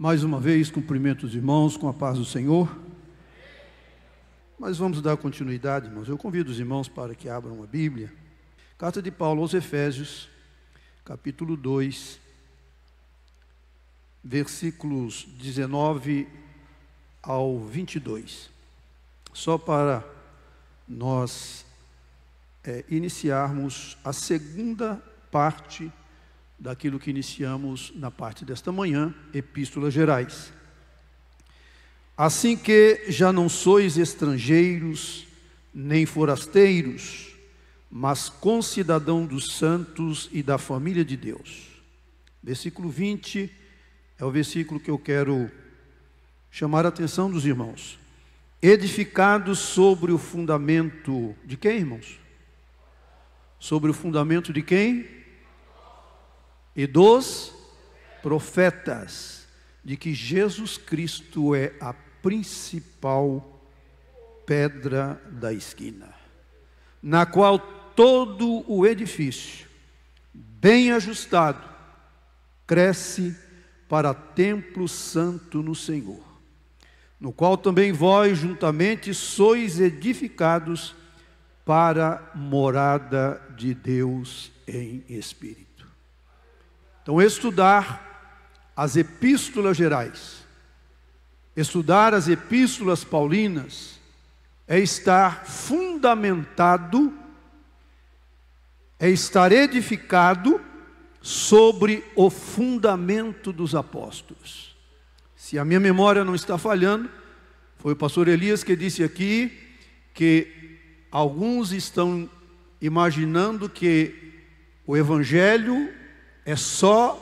Mais uma vez, cumprimento os irmãos com a paz do Senhor. Mas vamos dar continuidade, irmãos. Eu convido os irmãos para que abram a Bíblia. Carta de Paulo aos Efésios, capítulo 2, versículos 19 ao 22. Só para nós iniciarmos a segunda parte daquilo que iniciamos na parte desta manhã, Epístolas Gerais. Assim que já não sois estrangeiros, nem forasteiros, mas concidadão dos santos e da família de Deus. Versículo 20 é o versículo que eu quero chamar a atenção dos irmãos. Edificados sobre o fundamento de quem, irmãos? Sobre o fundamento de quem? E dos profetas, de que Jesus Cristo é a principal pedra da esquina, na qual todo o edifício, bem ajustado, cresce para templo santo no Senhor, no qual também vós juntamente sois edificados para morada de Deus em Espírito. Então, estudar as epístolas gerais, estudar as epístolas paulinas, é estar fundamentado, é estar edificado sobre o fundamento dos apóstolos. Se a minha memória não está falhando, foi o pastor Elias que disse aqui que alguns estão imaginando que o evangelho é só,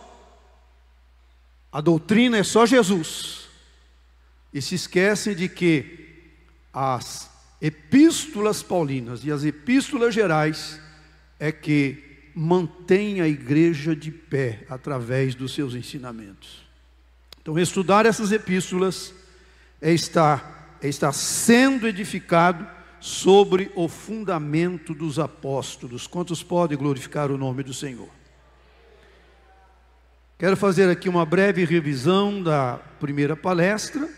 a doutrina é só Jesus, e se esquecem de que as epístolas paulinas e as epístolas gerais é que mantém a igreja de pé através dos seus ensinamentos. Então, estudar essas epístolas é estar sendo edificado sobre o fundamento dos apóstolos. Quantos podem glorificar o nome do Senhor? Quero fazer aqui uma breve revisão da primeira palestra.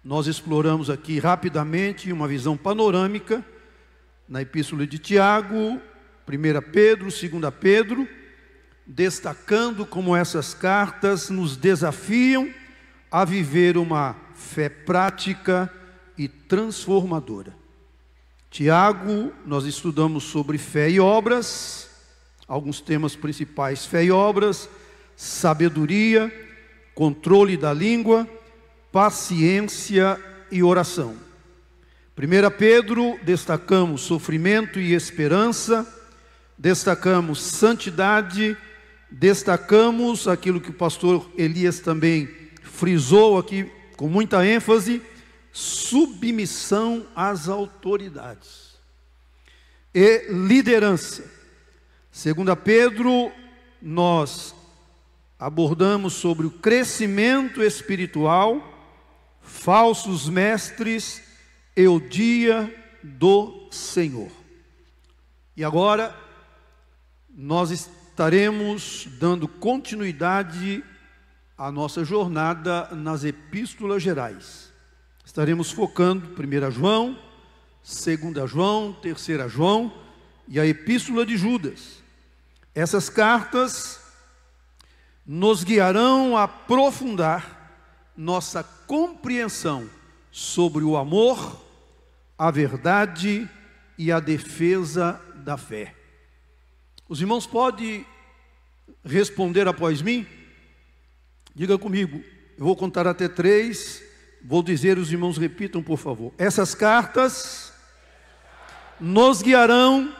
Nós exploramos aqui rapidamente uma visão panorâmica na Epístola de Tiago, 1 Pedro, 2 Pedro, destacando como essas cartas nos desafiam a viver uma fé prática e transformadora. Tiago, nós estudamos sobre fé e obras, alguns temas principais: fé e obras, sabedoria, controle da língua, paciência e oração. 1 Pedro, destacamos sofrimento e esperança, destacamos santidade, destacamos aquilo que o pastor Elias também frisou aqui com muita ênfase: submissão às autoridades e liderança. 2 Pedro, nós abordamos sobre o crescimento espiritual, falsos mestres e o dia do Senhor. E agora nós estaremos dando continuidade à nossa jornada nas epístolas gerais. Estaremos focando 1 João, 2 João, 3 João e a epístola de Judas. Essas cartas nos guiarão a aprofundar nossa compreensão sobre o amor, a verdade e a defesa da fé. Os irmãos podem responder após mim? Diga comigo, eu vou contar até 3, vou dizer, os irmãos repitam, por favor. Essas cartas nos guiarão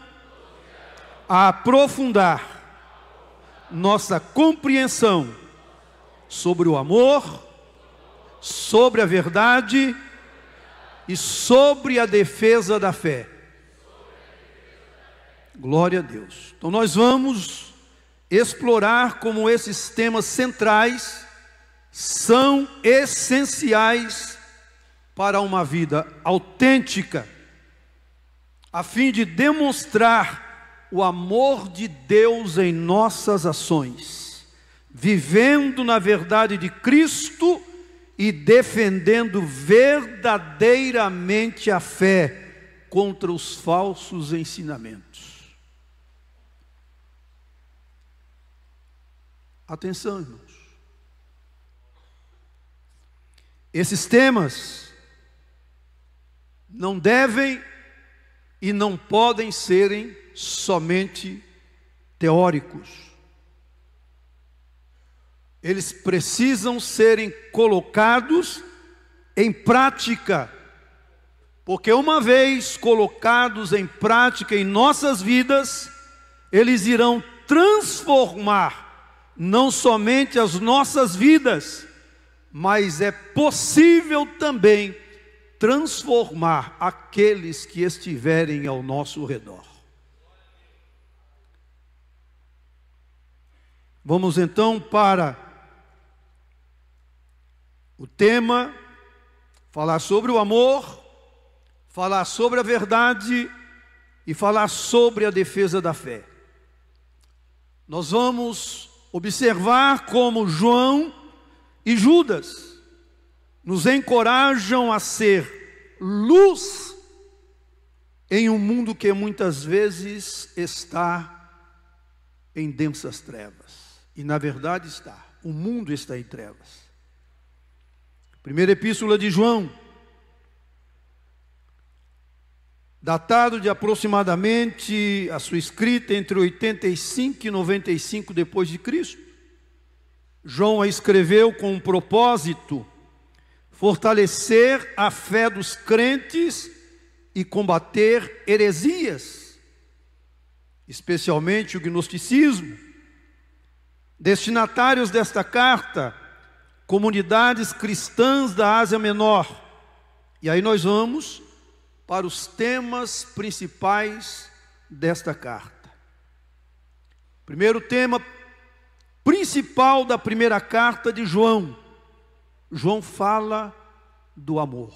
a aprofundar nossa compreensão sobre o amor, sobre a verdade e sobre a defesa da fé. Glória a Deus. Então nós vamos explorar como esses temas centrais são essenciais para uma vida autêntica, a fim de demonstrar o amor de Deus em nossas ações, vivendo na verdade de Cristo e defendendo verdadeiramente a fé contra os falsos ensinamentos. Atenção, irmãos. Esses temas não devem e não podem serem somente teóricos. Eles precisam serem colocados em prática, porque uma vez colocados em prática em nossas vidas, eles irão transformar não somente as nossas vidas, mas é possível também transformar aqueles que estiverem ao nosso redor. Vamos então para o tema, falar sobre o amor, falar sobre a verdade e falar sobre a defesa da fé. Nós vamos observar como João e Judas nos encorajam a ser luz em um mundo que muitas vezes está em densas trevas. E na verdade está, o mundo está em trevas. Primeira epístola de João, datado de aproximadamente a sua escrita entre 85 e 95 depois de Cristo. João a escreveu com um propósito: fortalecer a fé dos crentes e combater heresias, especialmente o gnosticismo. Destinatários desta carta, comunidades cristãs da Ásia Menor. E aí nós vamos para os temas principais desta carta. Primeiro tema principal da primeira carta de João. João fala do amor.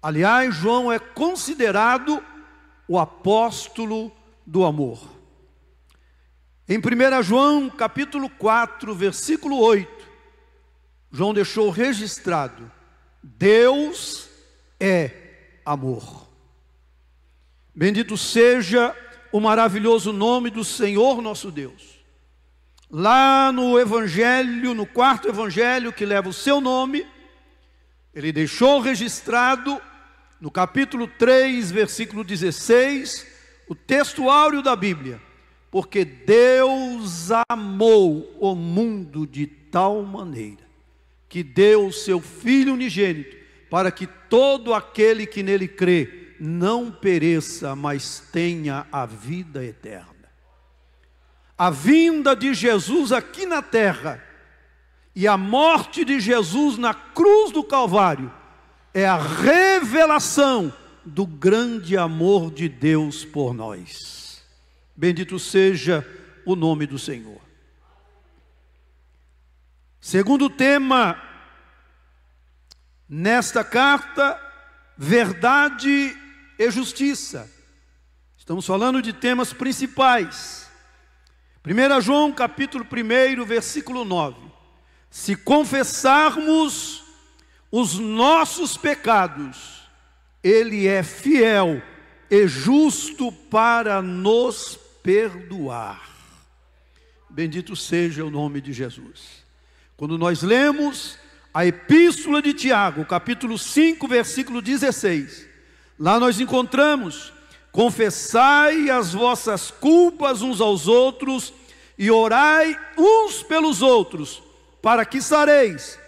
Aliás, João é considerado o apóstolo do amor. Em 1 João, capítulo 4, versículo 8, João deixou registrado: Deus é amor. Bendito seja o maravilhoso nome do Senhor nosso Deus. Lá no Evangelho, no quarto Evangelho que leva o seu nome, ele deixou registrado no capítulo 3, versículo 16, o texto áureo da Bíblia: porque Deus amou o mundo de tal maneira que deu o seu Filho unigênito, para que todo aquele que nele crê não pereça, mas tenha a vida eterna. A vinda de Jesus aqui na terra e a morte de Jesus na cruz do Calvário é a revelação do grande amor de Deus por nós. Bendito seja o nome do Senhor. Segundo tema nesta carta, verdade e justiça. Estamos falando de temas principais. 1 João capítulo 1, versículo 9. Se confessarmos os nossos pecados, Ele é fiel e justo para nos perdoar. Bendito seja o nome de Jesus. Quando nós lemos a epístola de Tiago, capítulo 5, versículo 16, lá nós encontramos: confessai as vossas culpas uns aos outros e orai uns pelos outros, para que sareis.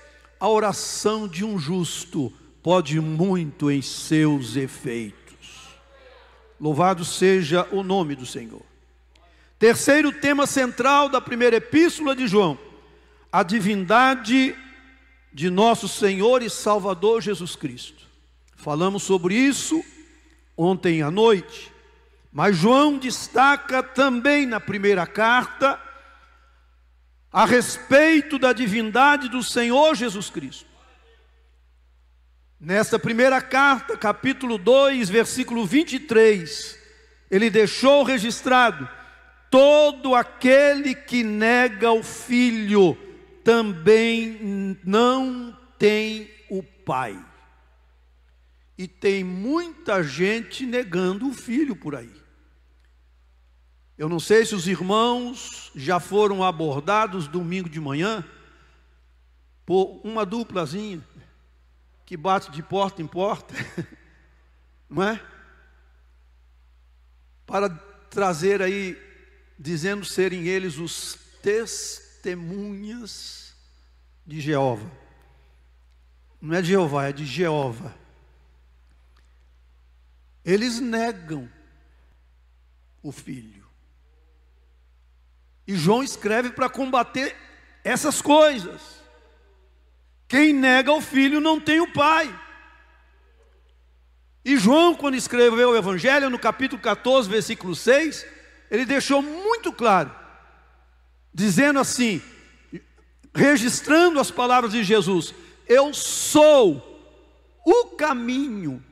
A oração de um justo pode muito em seus efeitos. Louvado seja o nome do Senhor. Terceiro tema central da primeira epístola de João: a divindade de nosso Senhor e Salvador Jesus Cristo. Falamos sobre isso ontem à noite, mas João destaca também na primeira carta a respeito da divindade do Senhor Jesus Cristo. Nesta primeira carta, capítulo 2, versículo 23, ele deixou registrado: todo aquele que nega o Filho também não tem o Pai. E tem muita gente negando o Filho por aí. Eu não sei se os irmãos já foram abordados domingo de manhã por uma duplazinha que bate de porta em porta, não é? Para trazer aí, dizendo serem eles os testemunhas de Jeová. Não é de Jeová, é de Jeová. Eles negam o Filho. E João escreve para combater essas coisas. Quem nega o Filho não tem o Pai. E João, quando escreveu o Evangelho, no capítulo 14, versículo 6, ele deixou muito claro, dizendo assim, registrando as palavras de Jesus: eu sou o caminho,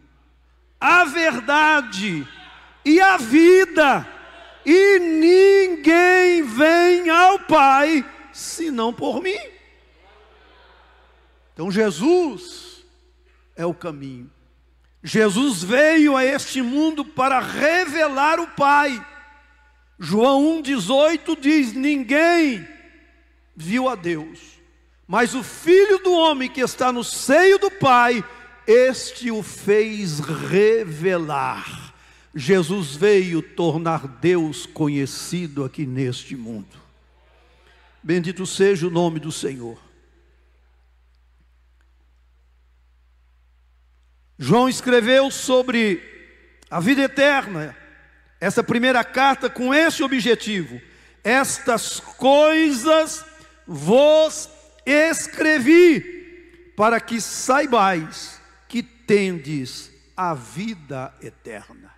a verdade e a vida, e ninguém vem ao Pai senão por mim. Então Jesus é o caminho. Jesus veio a este mundo para revelar o Pai. João 1,18 diz: ninguém viu a Deus, mas o Filho do homem que está no seio do Pai, este o fez revelar. Jesus veio tornar Deus conhecido aqui neste mundo. Bendito seja o nome do Senhor. João escreveu sobre a vida eterna, essa primeira carta, com esse objetivo: estas coisas vos escrevi, para que saibais que tendes a vida eterna.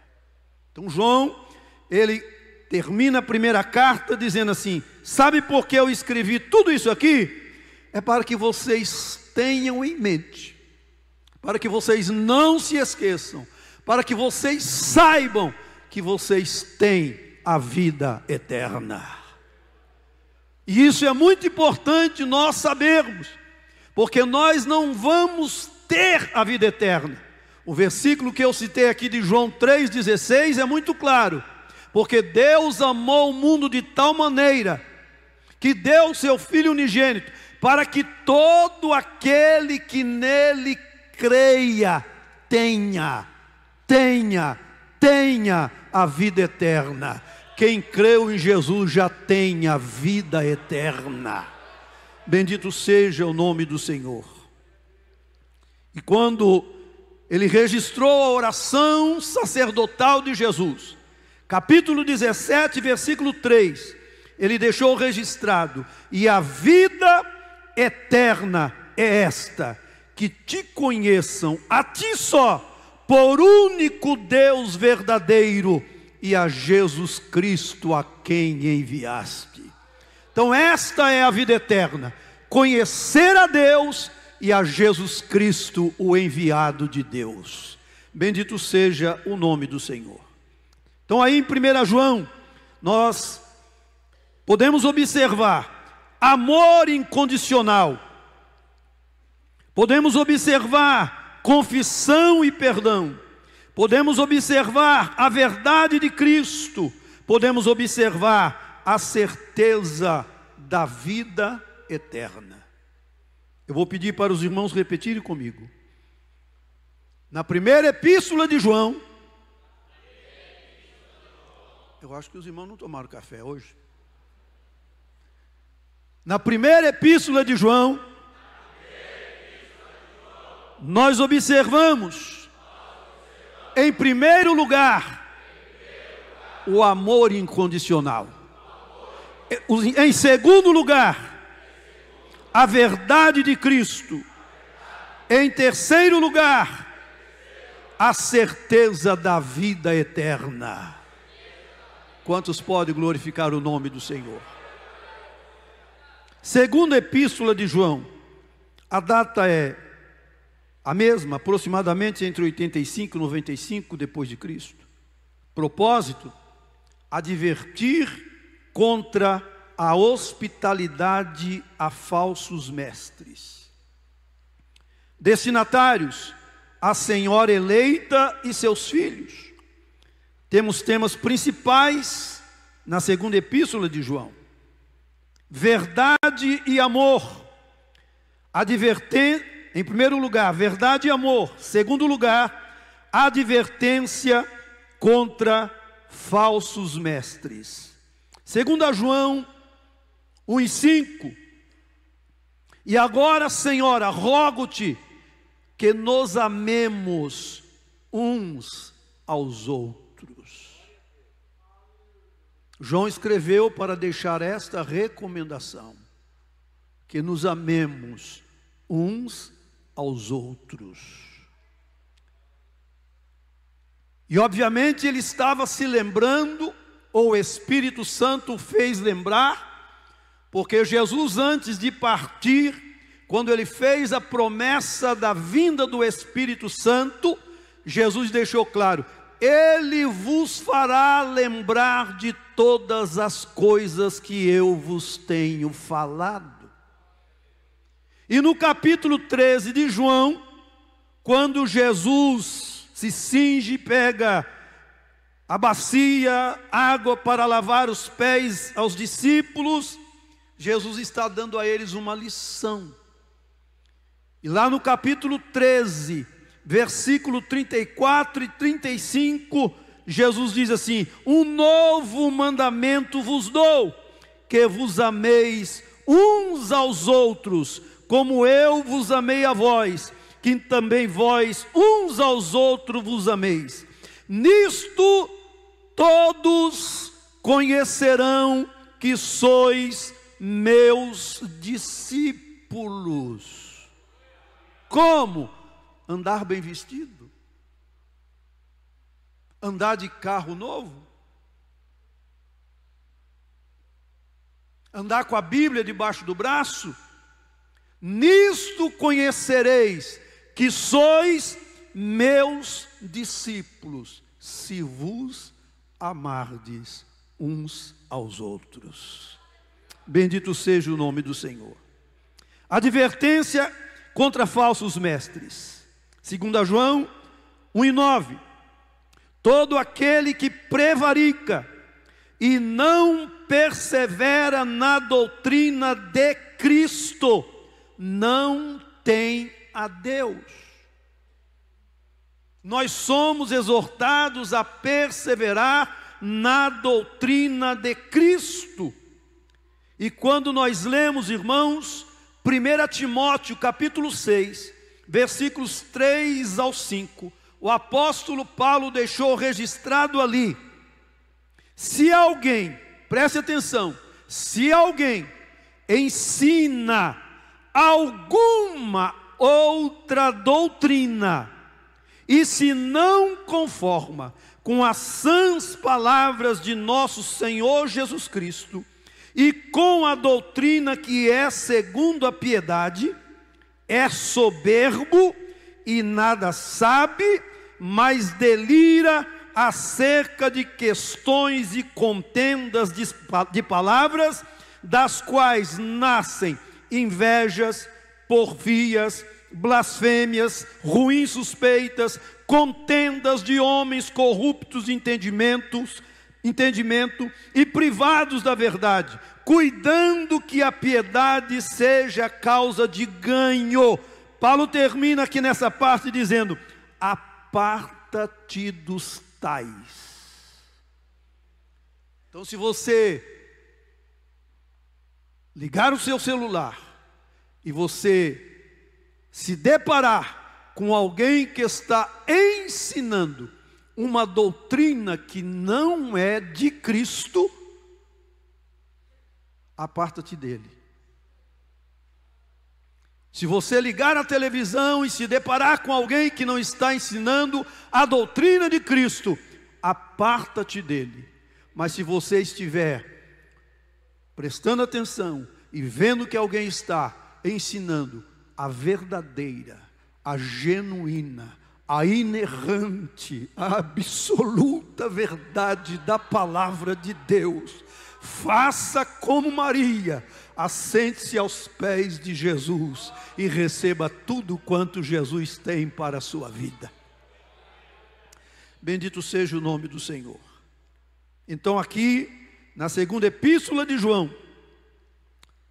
Então João, ele termina a primeira carta dizendo assim: sabe por que eu escrevi tudo isso aqui? É para que vocês tenham em mente, para que vocês não se esqueçam, para que vocês saibam que vocês têm a vida eterna. E isso é muito importante nós sabermos, porque nós não vamos ter a vida eterna. O versículo que eu citei aqui de João 3,16 é muito claro: porque Deus amou o mundo de tal maneira que deu o seu Filho unigênito, para que todo aquele que nele creia tenha a vida eterna. Quem creu em Jesus já tem a vida eterna. Bendito seja o nome do Senhor. E quando ele registrou a oração sacerdotal de Jesus, capítulo 17, versículo 3, ele deixou registrado: e a vida eterna é esta, que te conheçam a ti só, por único Deus verdadeiro, e a Jesus Cristo a quem enviaste. Então esta é a vida eterna: conhecer a Deus e a Jesus Cristo, o enviado de Deus. Bendito seja o nome do Senhor. Então aí em 1 João, nós podemos observar amor incondicional, podemos observar confissão e perdão, podemos observar a verdade de Cristo, podemos observar a certeza da vida eterna. Eu vou pedir para os irmãos repetirem comigo. Na primeira epístola de João, eu acho que os irmãos não tomaram café hoje. Na primeira epístola de João, nós observamos, em primeiro lugar, o amor incondicional. Em segundo lugar, a verdade de Cristo. Em terceiro lugar, a certeza da vida eterna. Quantos podem glorificar o nome do Senhor? Segunda epístola de João, a data é a mesma, aproximadamente entre 85 e 95 depois de Cristo. Propósito: advertir contra a hospitalidade a falsos mestres. Destinatários: a senhora eleita e seus filhos. Temos temas principais na segunda epístola de João: verdade e amor. Em primeiro lugar, verdade e amor. Segundo lugar, advertência contra falsos mestres. Segundo João 1:5. E agora, Senhora, rogo-te que nos amemos uns aos outros. João escreveu para deixar esta recomendação: que nos amemos uns aos outros. E obviamente ele estava se lembrando, ou o Espírito Santo fez lembrar, porque Jesus, antes de partir, quando ele fez a promessa da vinda do Espírito Santo, Jesus deixou claro: ele vos fará lembrar de todas as coisas que eu vos tenho falado. E no capítulo 13 de João, quando Jesus se cinge, pega a bacia, água para lavar os pés aos discípulos, Jesus está dando a eles uma lição. E lá no capítulo 13, versículo 34 e 35, Jesus diz assim: um novo mandamento vos dou, que vos ameis uns aos outros, como eu vos amei a vós, que também vós uns aos outros vos ameis. Nisto todos conhecerão que sois meus discípulos. Como? Andar bem vestido? Andar de carro novo? Andar com a Bíblia debaixo do braço? Nisto conhecereis que sois meus discípulos, se vos amardes uns aos outros. Bendito seja o nome do Senhor. Advertência contra falsos mestres. 2 João 1:9. Todo aquele que prevarica e não persevera na doutrina de Cristo não tem a Deus. Nós somos exortados a perseverar na doutrina de Cristo. E quando nós lemos, irmãos, 1 Timóteo capítulo 6, versículos 3 ao 5, o apóstolo Paulo deixou registrado ali: se alguém, preste atenção, se alguém ensina alguma outra doutrina, e se não conforma com as sãs palavras de nosso Senhor Jesus Cristo, e com a doutrina que é segundo a piedade, é soberbo e nada sabe, mas delira acerca de questões e contendas de palavras, das quais nascem invejas, porfias, blasfêmias, ruins suspeitas, contendas de homens corruptos de entendimento e privados da verdade, cuidando que a piedade seja causa de ganho. Paulo termina aqui nessa parte dizendo: aparta-te dos tais. Então, se você ligar o seu celular e você se deparar com alguém que está ensinando uma doutrina que não é de Cristo, aparta-te dele. Se você ligar a televisão e se deparar com alguém que não está ensinando a doutrina de Cristo, aparta-te dele. Mas se você estiver prestando atenção e vendo que alguém está ensinando a verdadeira, a genuína, a inerrante, a absoluta verdade da palavra de Deus, faça como Maria, assente-se aos pés de Jesus e receba tudo quanto Jesus tem para a sua vida. Bendito seja o nome do Senhor. Então aqui, na segunda epístola de João,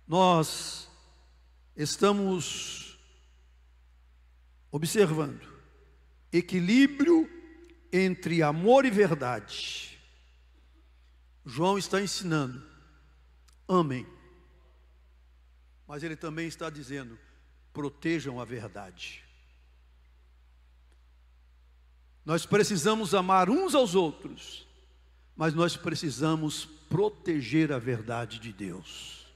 nós estamos observando equilíbrio entre amor e verdade. João está ensinando, amem, mas ele também está dizendo, protejam a verdade. Nós precisamos amar uns aos outros, mas nós precisamos proteger a verdade de Deus.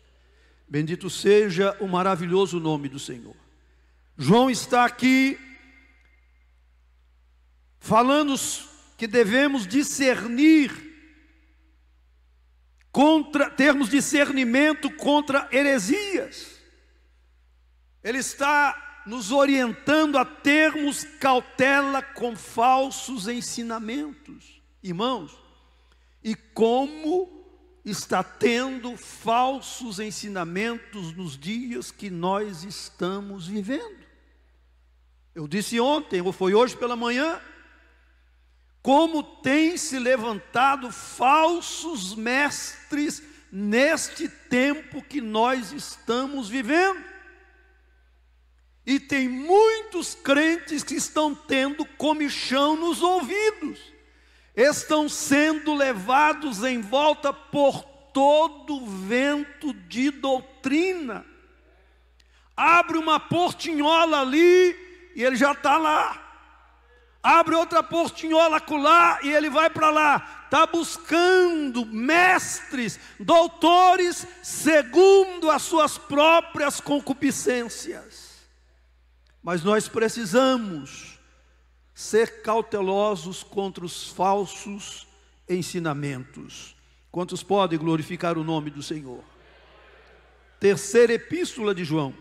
Bendito seja o maravilhoso nome do Senhor. João está aqui falando que devemos discernir, termos discernimento contra heresias. Ele está nos orientando a termos cautela com falsos ensinamentos. Irmãos, e como está tendo falsos ensinamentos nos dias que nós estamos vivendo. Eu disse ontem, ou foi hoje pela manhã, como tem se levantado falsos mestres neste tempo que nós estamos vivendo. E tem muitos crentes que estão tendo comichão nos ouvidos, estão sendo levados em volta por todo vento de doutrina. Abre uma portinhola ali e ele já está lá. Abre outra portinhola acolá e ele vai para lá. Está buscando mestres, doutores, segundo as suas próprias concupiscências. Mas nós precisamos ser cautelosos contra os falsos ensinamentos. Quantos podem glorificar o nome do Senhor? Terceira epístola de João,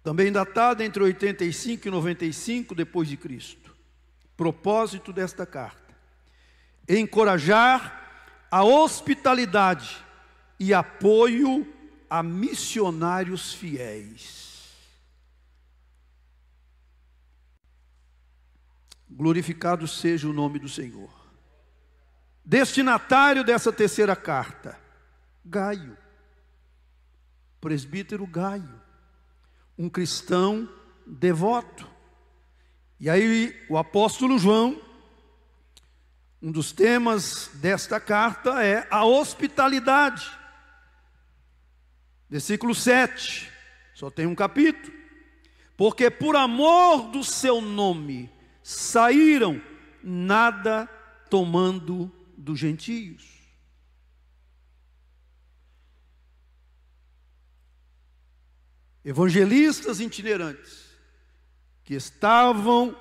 também datada entre 85 e 95 depois de Cristo. Propósito desta carta: encorajar a hospitalidade e apoio a missionários fiéis. Glorificado seja o nome do Senhor. Destinatário dessa terceira carta, Gaio, presbítero Gaio, um cristão devoto. E aí o apóstolo João, um dos temas desta carta é a hospitalidade. Versículo 7, só tem um capítulo. Porque por amor do seu nome saíram, nada tomando dos gentios. Evangelistas itinerantes que estavam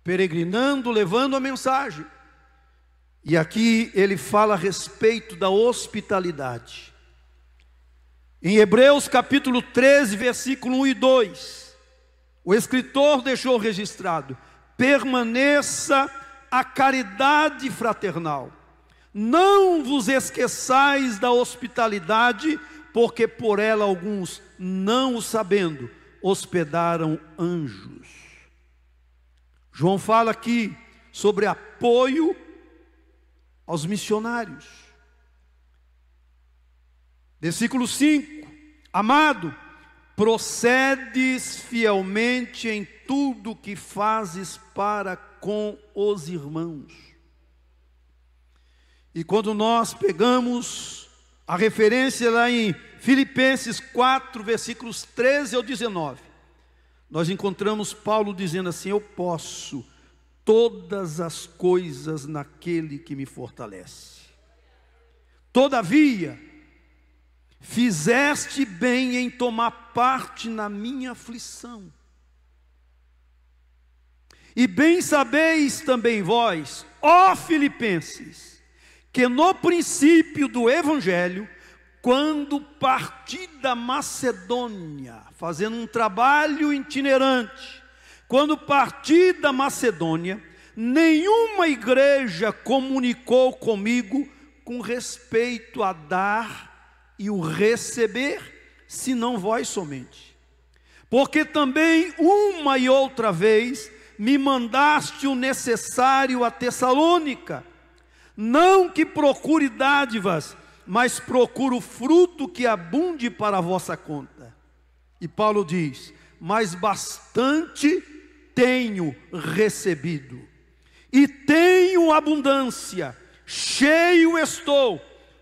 peregrinando, levando a mensagem. E aqui ele fala a respeito da hospitalidade. Em Hebreus capítulo 13, versículo 1 e 2, o escritor deixou registrado: permaneça a caridade fraternal. Não vos esqueçais da hospitalidade, porque por ela alguns, não o sabendo, hospedaram anjos. João fala aqui sobre apoio aos missionários. Versículo 5: amado, procedes fielmente em tudo que fazes para com os irmãos. E quando nós pegamos a referência lá em Filipenses 4, versículos 13 ao 19, nós encontramos Paulo dizendo assim: eu posso todas as coisas naquele que me fortalece. Todavia, fizeste bem em tomar parte na minha aflição. E bem sabeis também vós, ó Filipenses, que no princípio do Evangelho, quando parti da Macedônia, fazendo um trabalho itinerante, quando parti da Macedônia, nenhuma igreja comunicou comigo com respeito a dar e o receber, senão vós somente. Porque também uma e outra vez me mandaste o necessário a Tessalônica, não que procure dádivas, mas procuro fruto que abunde para a vossa conta. E Paulo diz: mas bastante tenho recebido, e tenho abundância, cheio estou,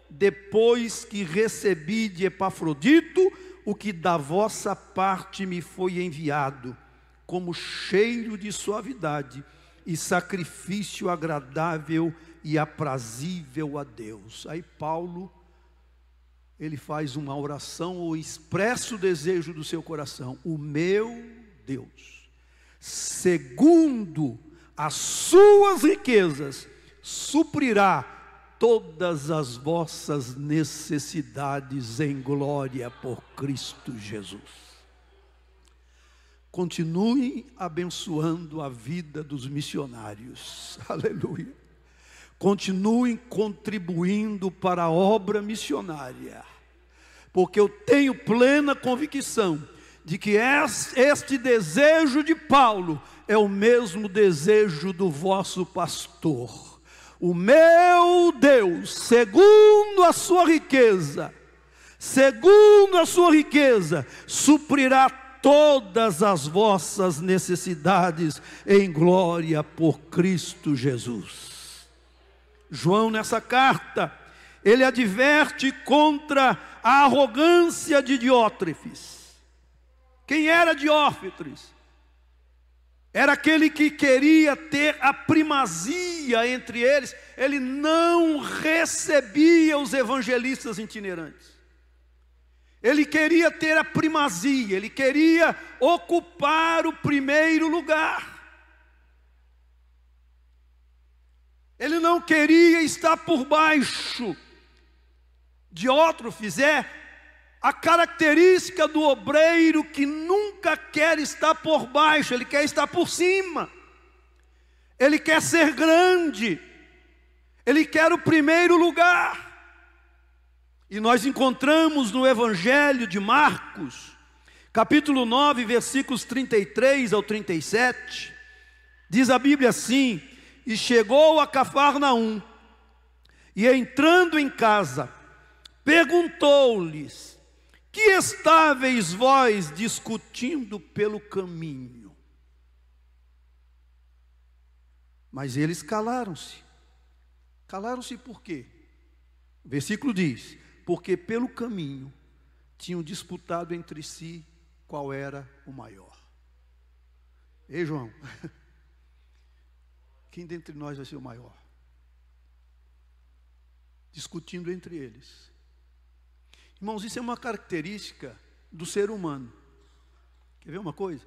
depois que recebi de Epafrodito o que da vossa parte me foi enviado, como cheiro de suavidade e sacrifício agradável e aprazível a Deus. Aí Paulo, ele faz uma oração ou expressa o desejo do seu coração: o meu Deus, segundo as suas riquezas, suprirá todas as vossas necessidades em glória por Cristo Jesus. Continue abençoando a vida dos missionários, aleluia. Continuem contribuindo para a obra missionária, porque eu tenho plena convicção de que este desejo de Paulo é o mesmo desejo do vosso pastor. O meu Deus, segundo a sua riqueza, suprirá todas as vossas necessidades em glória por Cristo Jesus. João, nessa carta, ele adverte contra a arrogância de Diótrefes. Quem era Diótrefes? Era aquele que queria ter a primazia entre eles. Ele não recebia os evangelistas itinerantes. Ele queria ter a primazia, ele queria ocupar o primeiro lugar. Ele não queria estar por baixo. Diótrefes é a característica do obreiro que nunca quer estar por baixo, ele quer estar por cima. Ele quer ser grande. Ele quer o primeiro lugar. E nós encontramos no Evangelho de Marcos, capítulo 9, versículos 33 ao 37, diz a Bíblia assim: e chegou a Cafarnaum, e entrando em casa, perguntou-lhes: que estáveis vós discutindo pelo caminho? Mas eles calaram-se. Calaram-se por quê? O versículo diz: porque pelo caminho tinham disputado entre si qual era o maior. Ei, João, quem dentre nós vai ser o maior? Discutindo entre eles. Irmãos, isso é uma característica do ser humano. Quer ver uma coisa?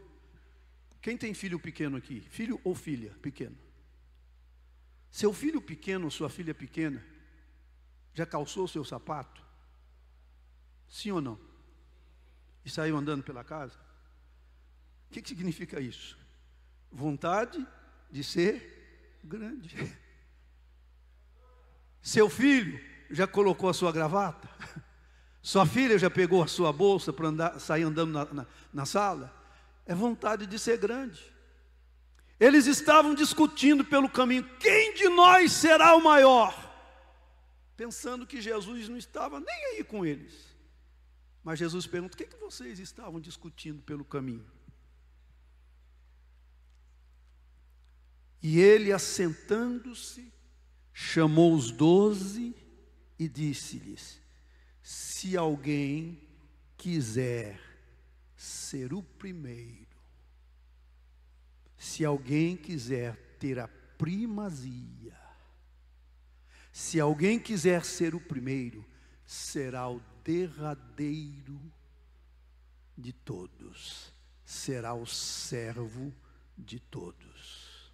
Quem tem filho pequeno aqui? Filho ou filha pequeno? Seu filho pequeno ou sua filha pequena já calçou o seu sapato? Sim ou não? E saiu andando pela casa? O que significa isso? Vontade de ser grande. Seu filho já colocou a sua gravata? Sua filha já pegou a sua bolsa para sair andando na sala? É vontade de ser grande. Eles estavam discutindo pelo caminho: quem de nós será o maior? Pensando que Jesus não estava nem aí com eles. Mas Jesus pergunta: o que vocês estavam discutindo pelo caminho? E ele, assentando-se, chamou os 12 e disse-lhes: se alguém quiser ser o primeiro, se alguém quiser ter a primazia, se alguém quiser ser o primeiro, será o derradeiro de todos, será o servo de todos.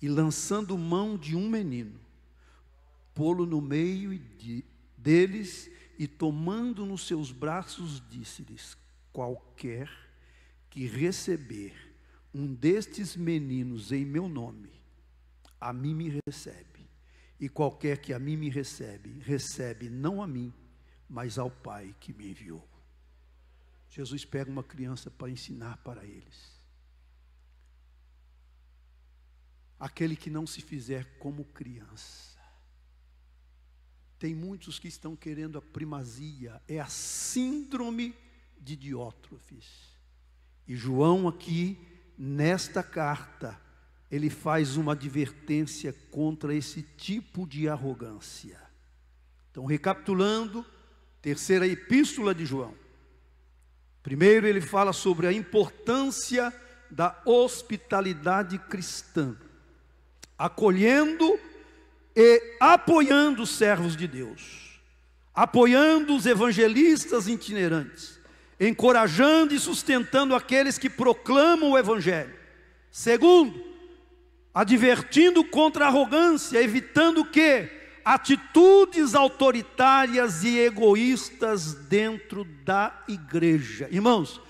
E lançando mão de um menino, pô-lo no meio deles, e tomando nos seus braços, disse-lhes: qualquer que receber um destes meninos em meu nome, a mim me recebe, E qualquer que a mim me recebe, recebe não a mim, mas ao Pai que me enviou. Jesus pega uma criança para ensinar para eles. Aquele que não se fizer como criança. Tem muitos que estão querendo a primazia, é a síndrome de Diótrefes. E João aqui, nesta carta, ele faz uma advertência contra esse tipo de arrogância. Então, recapitulando, terceira epístola de João. Primeiro ele fala sobre a importância da hospitalidade cristã, acolhendo e apoiando os servos de Deus, apoiando os evangelistas itinerantes, encorajando e sustentando aqueles que proclamam o evangelho. Segundo, advertindo contra a arrogância, evitando o quê? Atitudes autoritárias e egoístas dentro da igreja. Irmãos,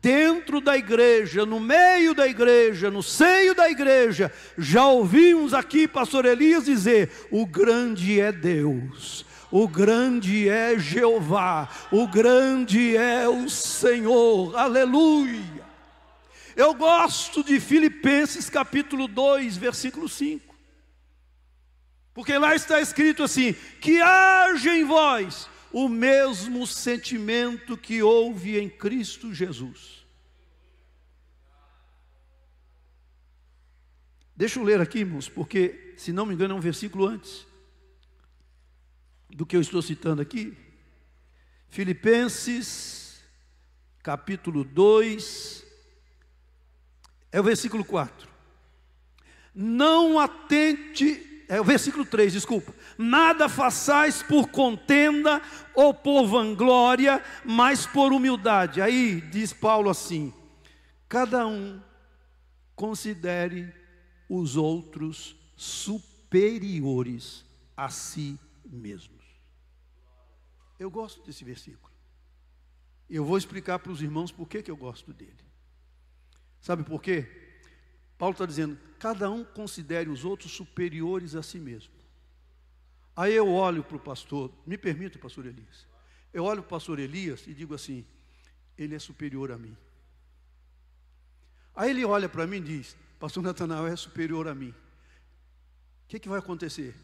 dentro da igreja, no meio da igreja, no seio da igreja, já ouvimos aqui pastor Elias dizer: o grande é Deus, o grande é Jeová, o grande é o Senhor, aleluia. Eu gosto de Filipenses capítulo 2, versículo 5. Porque lá está escrito assim: que haja em vós o mesmo sentimento que houve em Cristo Jesus. Deixa eu ler aqui, irmãos, porque, se não me engano, é um versículo antes do que eu estou citando aqui. Filipenses, capítulo 2, é o versículo 4. Não atente... É o versículo 3, desculpa. Nada façais por contenda ou por vanglória, mas por humildade. Aí diz Paulo assim: cada um considere os outros superiores a si mesmos. Eu gosto desse versículo. Eu vou explicar para os irmãos por que eu gosto dele. Sabe por quê? Paulo está dizendo: cada um considere os outros superiores a si mesmo. Aí eu olho para o pastor, me permita, pastor Elias. Eu olho para o pastor Elias e digo assim: ele é superior a mim. Aí ele olha para mim e diz: pastor Natanael é superior a mim. O que vai acontecer?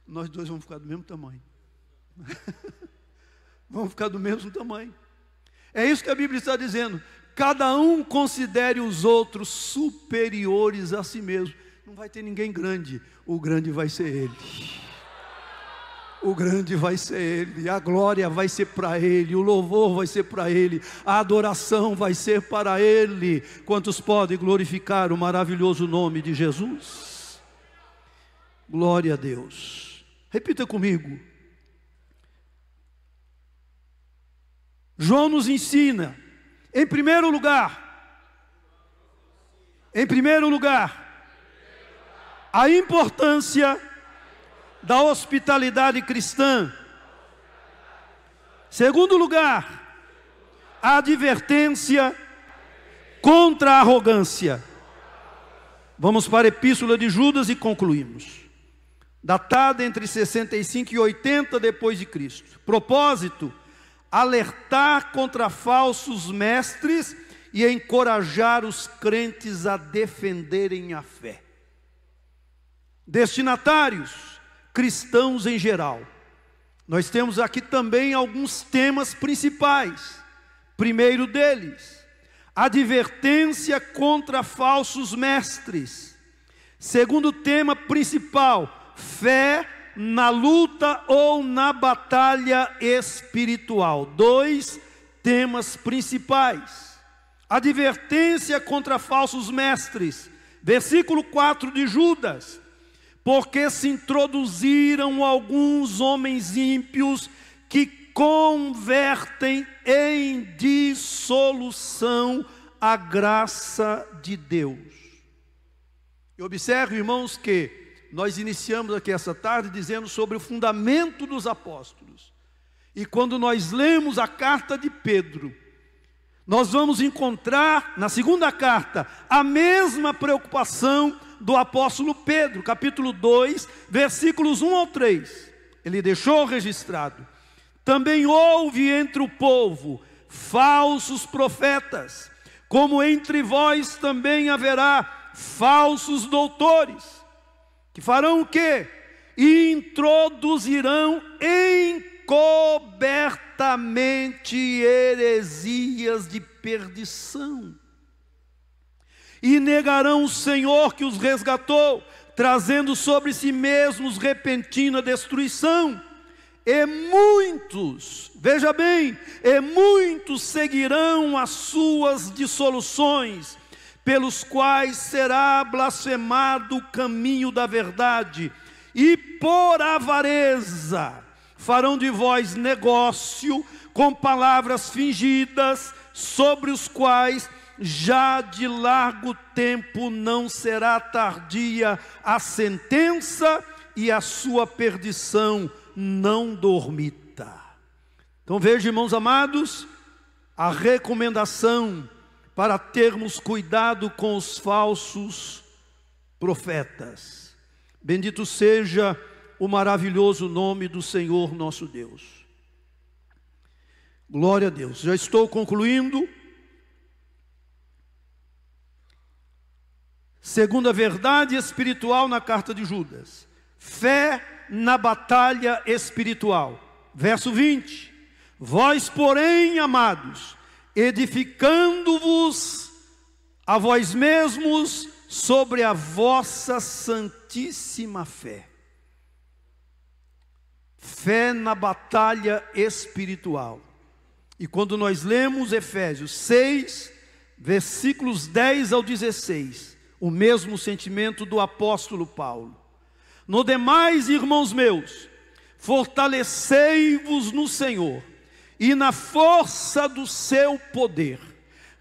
Nós dois vamos ficar do mesmo tamanho. Vamos ficar do mesmo tamanho. É isso que a Bíblia está dizendo. Cada um considere os outros superiores a si mesmo. Não vai ter ninguém grande. O grande vai ser ele. O grande vai ser ele. A glória vai ser para ele. O louvor vai ser para ele. A adoração vai ser para ele. Quantos podem glorificar o maravilhoso nome de Jesus? Glória a Deus. Repita comigo. João nos ensina, em primeiro lugar, a importância da hospitalidade cristã. Segundo lugar, a advertência contra a arrogância. Vamos para a epístola de Judas e concluímos. Datada entre 65 e 80 depois de Cristo. Propósito: alertar contra falsos mestres e encorajar os crentes a defenderem a fé. Destinatários: cristãos em geral. Nós temos aqui também alguns temas principais. Primeiro deles, advertência contra falsos mestres. Segundo tema principal, fé na luta ou na batalha espiritual. Dois temas principais. Advertência contra falsos mestres. Versículo 4 de Judas: porque se introduziram alguns homens ímpios que convertem em dissolução a graça de Deus. E observe, irmãos, que nós iniciamos aqui essa tarde dizendo sobre o fundamento dos apóstolos. E quando nós lemos a carta de Pedro, nós vamos encontrar na segunda carta a mesma preocupação do apóstolo Pedro, capítulo 2, versículos 1 ao 3. Ele deixou registrado: também houve entre o povo falsos profetas, como entre vós também haverá falsos doutores, que farão o quê? Introduzirão encobertamente heresias de perdição, e negarão o Senhor que os resgatou, trazendo sobre si mesmos repentina destruição. E muitos, veja bem, e muitos seguirão as suas dissoluções, pelos quais será blasfemado o caminho da verdade, e por avareza farão de vós negócio com palavras fingidas, sobre os quais já de largo tempo não será tardia a sentença, e a sua perdição não dormita. Então veja, irmãos amados, a recomendação para termos cuidado com os falsos profetas. Bendito seja o maravilhoso nome do Senhor nosso Deus. Glória a Deus. Já estou concluindo. Segunda verdade espiritual na carta de Judas: fé na batalha espiritual. Verso 20: vós, porém, amados, edificando-vos a vós mesmos sobre a vossa santíssima fé. Fé na batalha espiritual. E quando nós lemos Efésios 6, versículos 10 ao 16, o mesmo sentimento do apóstolo Paulo: no demais, irmãos meus, fortalecei-vos no Senhor e na força do seu poder,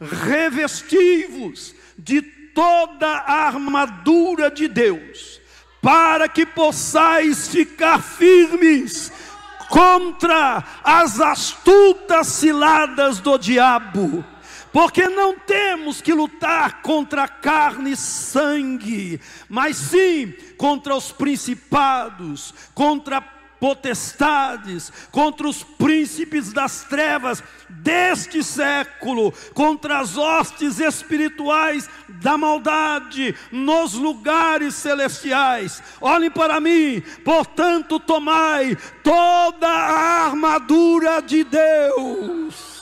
revesti-vos de toda a armadura de Deus, para que possais ficar firmes contra as astutas ciladas do diabo. Porque não temos que lutar contra carne e sangue, mas sim contra os principados, contra potestades, contra os príncipes das trevas deste século, contra as hostes espirituais da maldade nos lugares celestiais. Olhem para mim: portanto, tomai toda a armadura de Deus,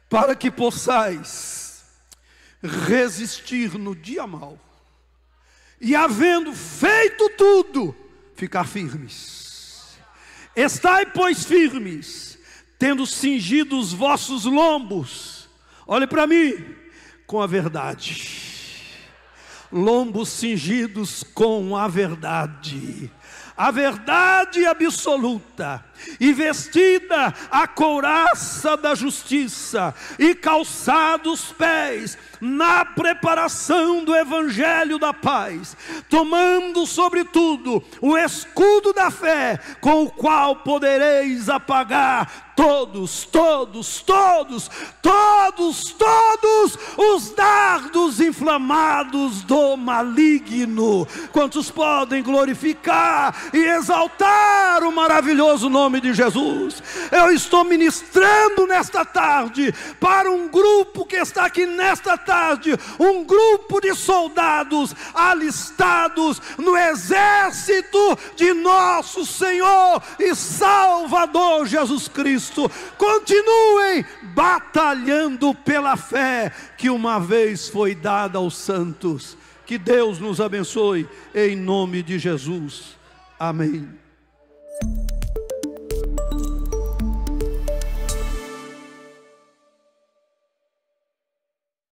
para que possais resistir no dia mau, e havendo feito tudo, ficar firmes. Estai, pois, firmes, tendo cingido os vossos lombos, olhe para mim, com a verdade. Lombos cingidos com a verdade absoluta, e vestida a couraça da justiça, e calçados os pés na preparação do evangelho da paz, tomando sobretudo o escudo da fé, com o qual podereis apagar todos os dardos inflamados do maligno. Quantos podem glorificar e exaltar o maravilhoso nome de Jesus? Eu estou ministrando nesta tarde para um grupo que está aqui nesta tarde, um grupo de soldados alistados no exército de nosso Senhor e Salvador Jesus Cristo. Continuem batalhando pela fé que uma vez foi dada aos santos. Que Deus nos abençoe em nome de Jesus. Amém.